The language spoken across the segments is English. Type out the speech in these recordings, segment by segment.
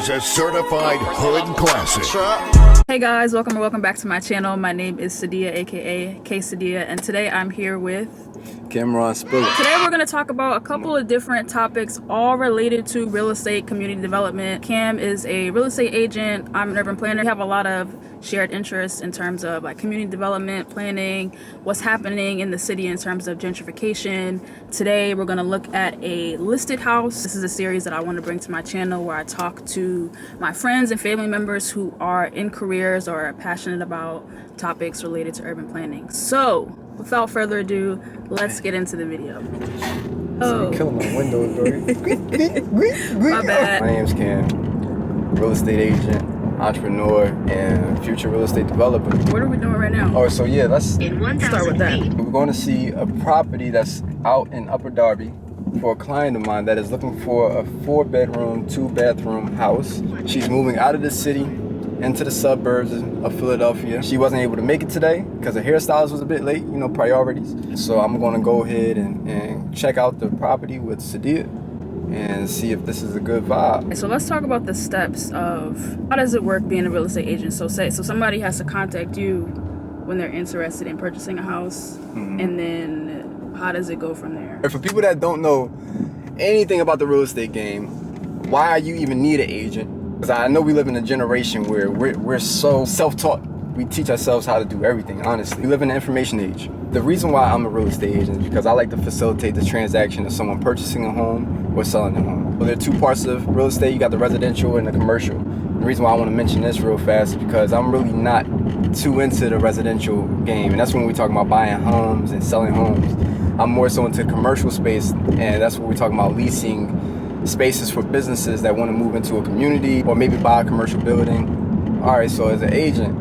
It's a certified hood classic. Hey guys, welcome back to my channel. My name is Quesadiyah, aka Quesadiyah, and today I'm here with Cameron Spiller. Today we're going to talk about a couple of different topics, all related to real estate, community development. Cam is a real estate agent. I'm an urban planner. We have a lot of shared interests in terms of like community development, planning, what's happening in the city in terms of gentrification. Today we're going to look at a listed house. This is a series that I want to bring to my channel where I talk to my friends and family members who are in careers or are passionate about topics related to urban planning. So without further ado, let's get into the video. Oh, killing my windows, bro. My bad. My name's Cam, real estate agent, entrepreneur, and future real estate developer. What are we doing right now? Oh, so yeah, let's start with that. We're going to see a property that's out in Upper Darby for a client of mine that is looking for a 4-bedroom, 2-bathroom house. She's moving out of the city into the suburbs of Philadelphia. She wasn't able to make it today because her hairstylist was a bit late, priorities. So I'm gonna go ahead and check out the property with Quesadiyah and see if this is a good vibe. So let's talk about the steps of how does it work being a real estate agent. So somebody has to contact you when they're interested in purchasing a house, and then how does it go from there? For people that don't know anything about the real estate game, why you even need an agent? Because I know we live in a generation where we're so self-taught. We teach ourselves how to do everything, honestly. We live in the information age. The reason why I'm a real estate agent is because I like to facilitate the transaction of someone purchasing a home or selling a home. Well, there are two parts of real estate. You got the residential and the commercial. The reason why I want to mention this real fast is because I'm really not too into the residential game. And that's when we talk about buying homes and selling homes. I'm more so into the commercial space, and that's what we're talking about, leasing spaces for businesses that want to move into a community or maybe buy a commercial building. All right, so as an agent,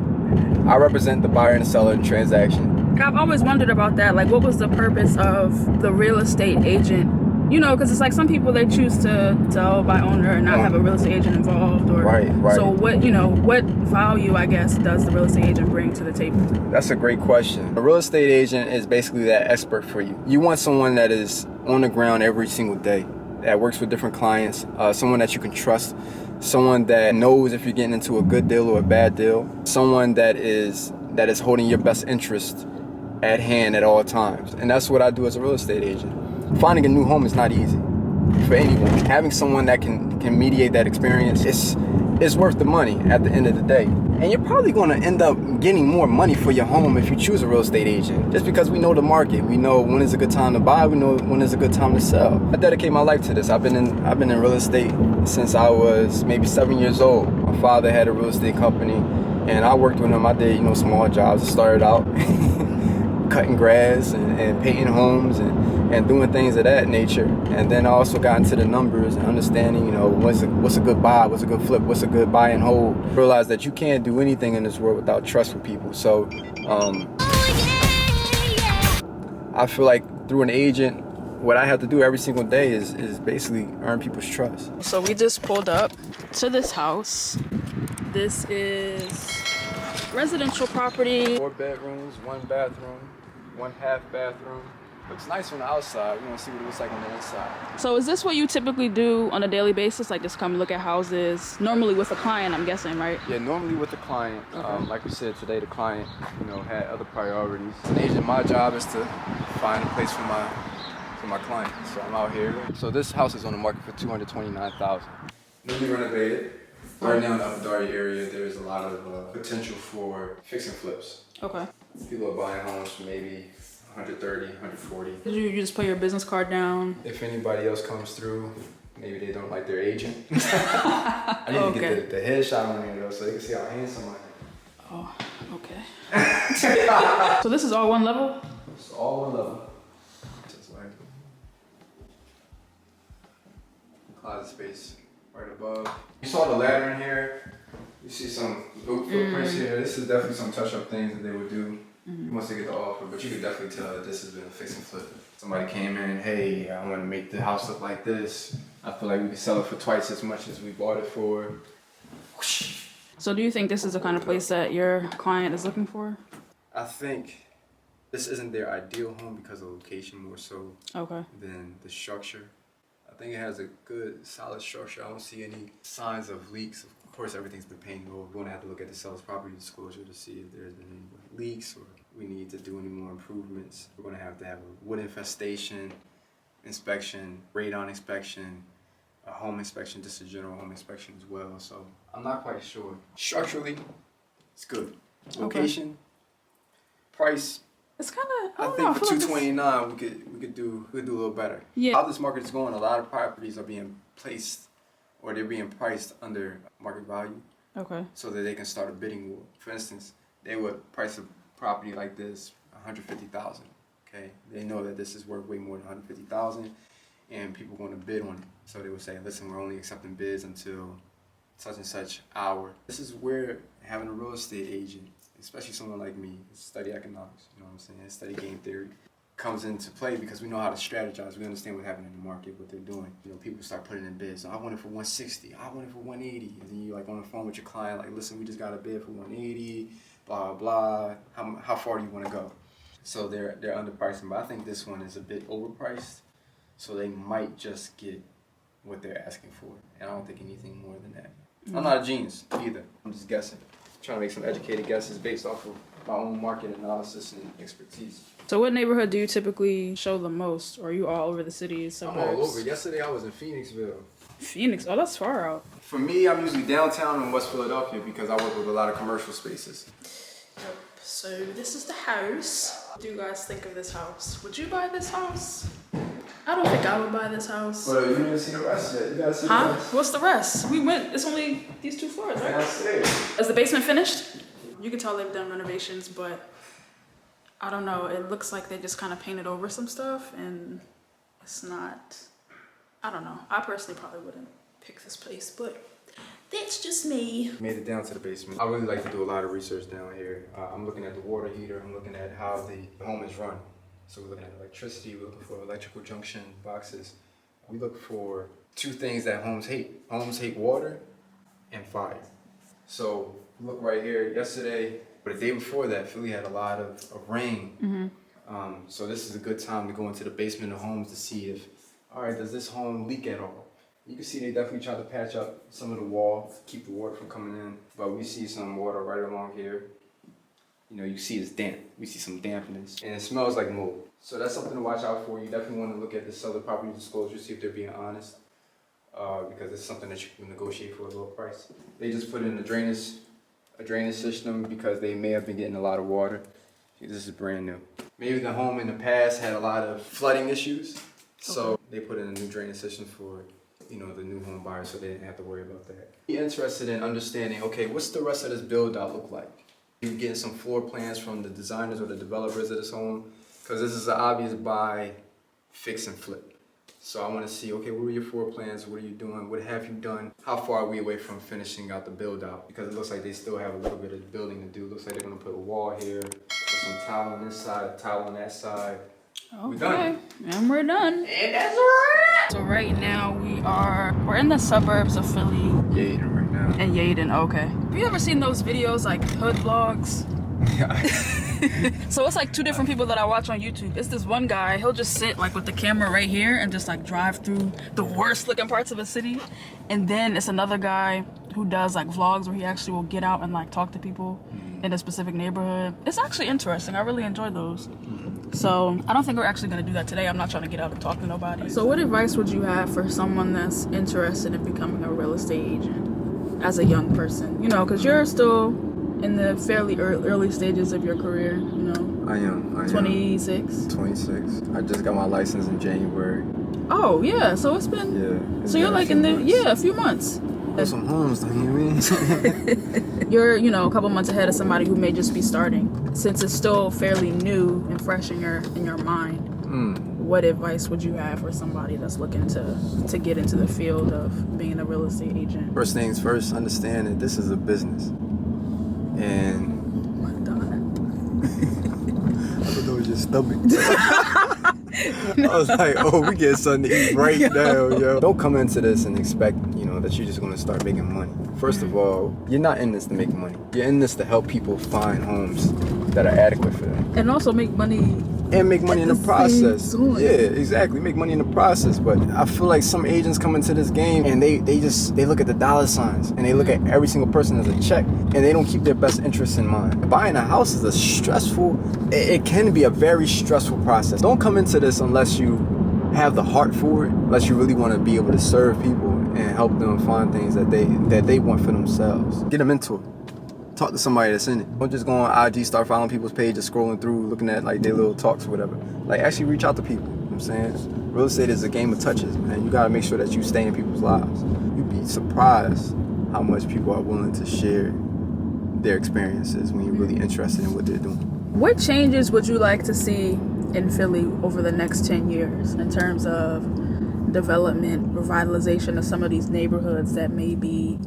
I represent the buyer and the seller in the transaction. I've always wondered about that. Like, what was the purpose of the real estate agent? Because it's like some people, they choose to sell by owner and not have a real estate agent involved. Or, right. So what value, I guess, does the real estate agent bring to the table? That's a great question. A real estate agent is basically that expert for you. You want someone that is on the ground every single day, that works with different clients, someone that you can trust, someone that knows if you're getting into a good deal or a bad deal, someone that is holding your best interest at hand at all times. And that's what I do as a real estate agent. Finding a new home is not easy for anyone. Having someone that can mediate that experience, it's worth the money at the end of the day. And you're probably going to end up getting more money for your home if you choose a real estate agent. Just because we know the market, we know when is a good time to buy, we know when is a good time to sell. I dedicate my life to this. I've been in real estate since I was maybe 7 years old. My father had a real estate company, and I worked with him. I did small jobs. I started out cutting grass and painting homes and doing things of that nature. And then I also got into the numbers and understanding, what's a good buy, what's a good flip, what's a good buy and hold. Realized that you can't do anything in this world without trust with people. So I feel like through an agent, what I have to do every single day is basically earn people's trust. So we just pulled up to this house. This is residential property. 4 bedrooms, 1 bathroom, 1 half bathroom. Looks nice on the outside. We want to see what it looks like on the inside. So is this what you typically do on a daily basis? Like just come look at houses, normally with a client, I'm guessing, right? Yeah, normally with the client. Okay. Like we said today, the client, had other priorities. As an agent, my job is to find a place for my client. So I'm out here. So this house is on the market for $229,000. Newly renovated. Right now in the Upper Darby area, there's a lot of potential for fix and flips. Okay. People are buying homes for maybe 130, 140. You just put your business card down? If anybody else comes through, maybe they don't like their agent. I need to get the headshot on here though, so they can see how handsome I am. Oh, okay. So this is all one level? It's all one level. Just like closet space right above. You saw the ladder in here. You see some footprints here. This is definitely some touch-up things that they would do once they get the offer, but you could definitely tell that this has been a fix and flip. Somebody came in, hey, I want to make the house look like this. I feel like we could sell it for twice as much as we bought it for. So do you think this is the kind of place that your client is looking for? I think this isn't their ideal home because of the location more so than the structure. I think it has a good, solid structure. I don't see any signs of leaks. Of course, everything's been painted over. We're going to have to look at the seller's property disclosure to see if there's been any leaks or we need to do any more improvements. We're going to have a wood infestation inspection, radon inspection, a home inspection, just a general home inspection as well. So I'm not quite sure. Structurally, it's good. Location, price. It's kind of. I think for $229 we could do a little better. Yeah. How this market is going, a lot of properties are being placed or they're being priced under market value. Okay. So that they can start a bidding war. For instance, they would price a property like this $150,000. Okay, they know that this is worth way more than $150,000, and people are going to bid on it. So they would say, listen, we're only accepting bids until such and such hour. This is where having a real estate agent, especially someone like me, study economics, you know what I'm saying, study game theory, comes into play because we know how to strategize. We understand what's happening in the market, what they're doing. You know, people start putting in bids. So I want it for 160. I want it for 180. And then you like on the phone with your client, like, listen, we just got a bid for 180. Blah blah. How far do you want to go? So they're underpricing, but I think this one is a bit overpriced. So they might just get what they're asking for, and I don't think anything more than that. I'm not a genius either. I'm just guessing, trying to make some educated guesses based off of my own market analysis and expertise. So what neighborhood do you typically show the most? Or are you all over the city, suburbs? I'm all over. Yesterday I was in Phoenixville. Phoenix? Oh, that's far out. For me, I'm usually downtown in West Philadelphia because I work with a lot of commercial spaces. Yep. So this is the house. What do you guys think of this house? Would you buy this house? I don't think I would buy this house. But you didn't see the rest yet. You gotta see the Huh? rest. What's the rest? We went, it's only these 2 floors, right? Downstairs. Is the basement finished? You can tell they've done renovations, but I don't know. It looks like they just kind of painted over some stuff, and it's not, I don't know. I personally probably wouldn't pick this place, but that's just me. Made it down to the basement. I really like to do a lot of research down here. I'm looking at the water heater. I'm looking at how the home is run. So we're looking at electricity. We're looking for electrical junction boxes. We look for 2 things that homes hate. Homes hate water and fire. So look right here. Yesterday, but the day before that, Philly had a lot of rain. So this is a good time to go into the basement of homes to see if, all right, does this home leak at all? You can see they definitely tried to patch up some of the wall, keep the water from coming in. But we see some water right along here. You know, you see it's damp. We see some dampness. And it smells like mold. So that's something to watch out for. You definitely want to look at the seller property disclosure, see if they're being honest. Because it's something that you can negotiate for a low price. They just put in a drainage system because they may have been getting a lot of water. This is brand new. Maybe the home in the past had a lot of flooding issues. So they put in a new drainage system for, you know, the new home buyers, so they didn't have to worry about that. Be interested in understanding, okay, what's the rest of this build out look like? You're getting some floor plans from the designers or the developers of this home, because this is an obvious buy, fix and flip. So I want to see, okay, what are your floor plans? What are you doing? What have you done? How far are we away from finishing out the build out? Because it looks like they still have a little bit of building to do. Looks like they're going to put a wall here, put some tile on this side, a tile on that side. Okay, We're done. And we're done. And that's a wrap. So right now we're in the suburbs of Philly. Yaden right now. And Yaden, okay. Have you ever seen those videos like hood vlogs? Yeah. So it's like 2 different people that I watch on YouTube. It's this one guy, he'll just sit like with the camera right here and just like drive through the worst looking parts of a city. And then it's another guy who does like vlogs where he actually will get out and like talk to people in a specific neighborhood. It's actually interesting. I really enjoy those. So I don't think we're actually gonna do that today. I'm not trying to get out and talk to nobody. So what advice would you have for someone that's interested in becoming a real estate agent as a young person? You know, because you're still in the fairly early stages of your career, you know. I am. 26. 26. I just got my license in January. Oh yeah, so it's been. Yeah. So you're like in the a few months. Some homes, don't you mean? You're, you know, a couple months ahead of somebody who may just be starting. Since it's still fairly new and fresh in your mind, what advice would you have for somebody that's looking to get into the field of being a real estate agent? First things first, understand that this is a business. And Oh my God. I thought that was your stomach. I was like, oh, we get something to eat right now, yo. Don't come into this and expect, you know, that you're just gonna start making money. First of all, you're not in this to make money. You're in this to help people find homes that are adequate for them. And also make money and make money in the At the process. same time. Yeah, exactly. Make money in the process. But I feel like some agents come into this game and they look at the dollar signs and they look at every single person as a check and they don't keep their best interests in mind. Buying a house is it can be a very stressful process. Don't come into this unless you have the heart for it, unless you really want to be able to serve people and help them find things that they want for themselves. Get them into it. Talk to somebody that's in it. Don't just go on IG, start following people's pages, scrolling through, looking at like their little talks or whatever. Like actually reach out to people. You know what I'm saying? Real estate is a game of touches, man. You gotta make sure that you stay in people's lives. You'd be surprised how much people are willing to share their experiences when you're really interested in what they're doing. What changes would you like to see in Philly over the next 10 years in terms of development, revitalization of some of these neighborhoods that may be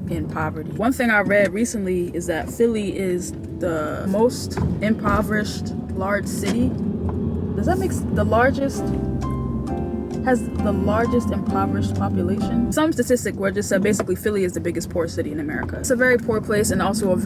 in poverty? One thing I read recently is that Philly is the most impoverished large city. Does that make has the largest impoverished population? Some statistic where it just said basically Philly is the biggest poor city in America. It's a very poor place, and also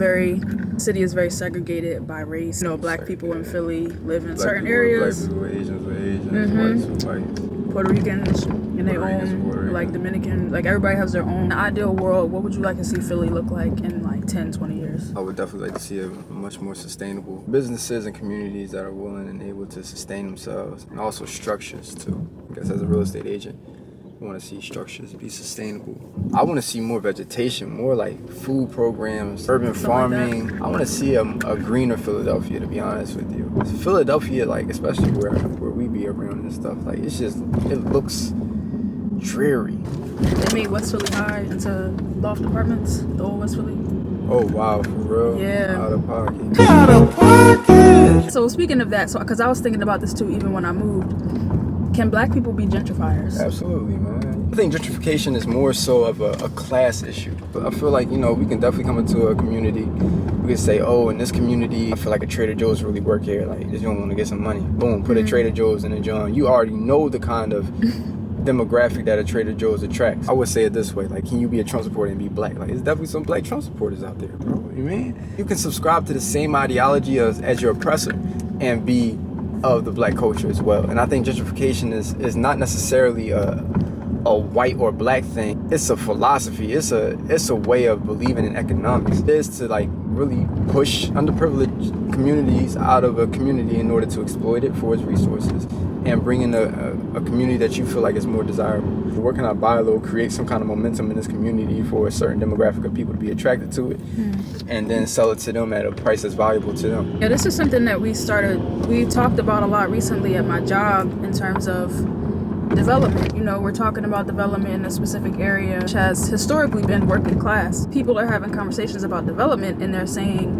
city is very segregated by race. You know, black people in Philly live in certain areas. Black people, Asians with Asians, whites with whites. Puerto Ricans in their own, like Dominican, like everybody has their own. In an ideal world, what would you like to see Philly look like in like 10, 20 years? I would definitely like to see a much more sustainable businesses and communities that are willing and able to sustain themselves, and also structures too. I guess as a real estate agent, I want to see structures be sustainable. I want to see more vegetation, more like food programs, urban farming. Like I want to see a greener Philadelphia, to be honest with you. Philadelphia, like especially where we be around and stuff, like it looks dreary. They made West Philly high into loft apartments, the old West Philly. Oh wow, for real? Yeah. Out of pocket. Out of pocket! So speaking of that, because I was thinking about this too even when I moved, can black people be gentrifiers? Absolutely, man. I think gentrification is more so of a class issue. But I feel like, we can definitely come into a community. We can say, oh, in this community, I feel like a Trader Joe's really work here. Like, this joint want to get some money. Boom, put a Trader Joe's in a joint. You already know the kind of demographic that a Trader Joe's attracts. I would say it this way, like, can you be a Trump supporter and be black? Like, there's definitely some black Trump supporters out there, bro. You mean? You can subscribe to the same ideology as your oppressor and be of the black culture as well. And I think gentrification is not necessarily a white or black thing. It's a philosophy. It's a way of believing in economics. It is to like really push underprivileged communities out of a community in order to exploit it for its resources and bring in a community that you feel like is more desirable. We're working on BioLo, create some kind of momentum in this community for a certain demographic of people to be attracted to it, and then sell it to them at a price that's valuable to them. Yeah, this is something that we talked about a lot recently at my job in terms of development. We're talking about development in a specific area which has historically been working class. People are having conversations about development and they're saying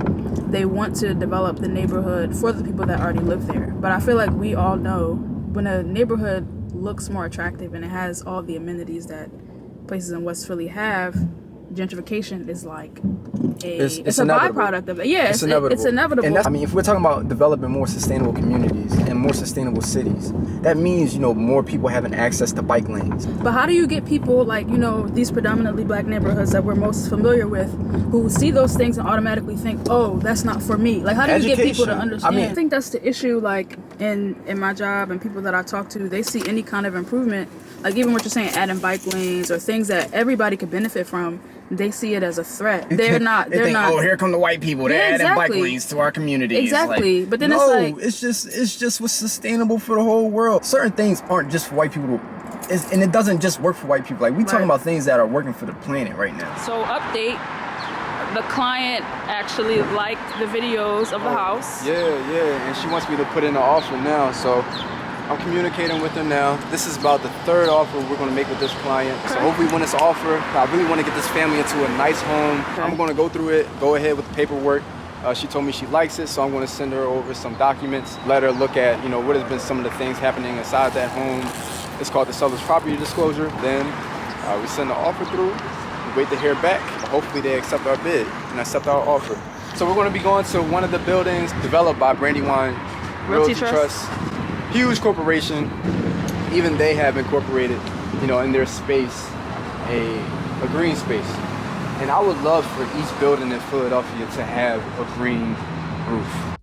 they want to develop the neighborhood for the people that already live there. But I feel like we all know when a neighborhood looks more attractive and it has all the amenities that places in West Philly have, gentrification is like it's a byproduct of it. Yeah, it's inevitable. And if we're talking about developing more sustainable communities and more sustainable cities, that means, more people having access to bike lanes. But how do you get people like, these predominantly black neighborhoods that we're most familiar with who see those things and automatically think, oh, that's not for me? Like, how do you get people to understand? I think that's the issue, like in my job and people that I talk to, they see any kind of improvement, like even what you're saying, adding bike lanes or things that everybody could benefit from, they see it as a threat. They're not. Oh, here come the white people. They're adding bike lanes to our communities. Exactly. Like, but then it's just what's sustainable for the whole world. Certain things aren't just for white people. And it doesn't just work for white people. Like, we talking about things that are working for the planet right now. So update. The client actually liked the videos of the house. Yeah. And she wants me to put in an offer now. So I'm communicating with her now. This is about the third offer we're going to make with this client. Okay. So hopefully when this offer, I really want to get this family into a nice home. Okay. I'm going to go through it, go ahead with the paperwork. She told me she likes it, so I'm going to send her over some documents, let her look at, what has been some of the things happening inside that home. It's called the seller's property disclosure. Then we send the offer through, we wait to hear back. Hopefully they accept our bid and accept our offer. So we're going to be going to one of the buildings developed by Brandywine Realty Trust. Huge corporation. Even they have incorporated, in their space, a green space. And I would love for each building in Philadelphia to have a green roof.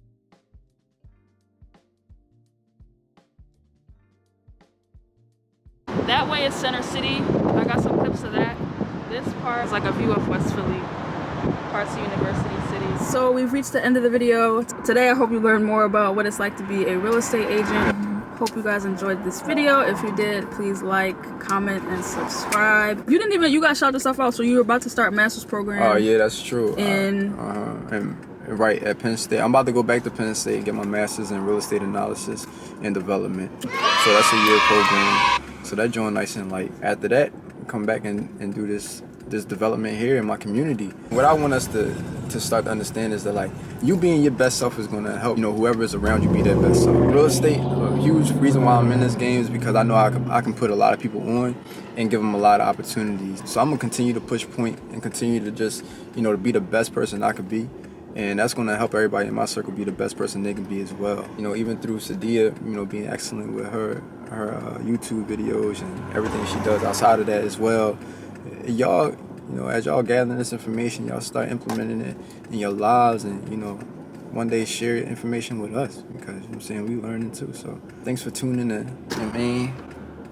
That way is Center City. I got some clips of that. This part is like a view of West Philly, parts of University City. So we've reached the end of the video. Today I hope you learned more about what it's like to be a real estate agent. Hope you guys enjoyed this video. If you did, please like, comment, and subscribe. You guys shout yourself out, so you were about to start master's program. Oh yeah, that's true. And right at Penn State. I'm about to go back to Penn State and get my master's in real estate analysis and development. So that's a year program. So that joint nice and light. After that, come back and do this development here in my community. What I want us to start to understand is that, like, you being your best self is gonna help, whoever is around you be their best self. Real estate, a huge reason why I'm in this game is because I know I can put a lot of people on and give them a lot of opportunities. So I'm gonna continue to push point and continue to just, to be the best person I could be. And that's gonna help everybody in my circle be the best person they can be as well. Even through Quesadiyah, being excellent with her YouTube videos and everything she does outside of that as well. Y'all, as y'all gather this information, y'all start implementing it in your lives, and one day share information with us, because we learning too. So thanks for tuning in.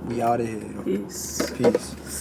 We out of here. peace. Peace.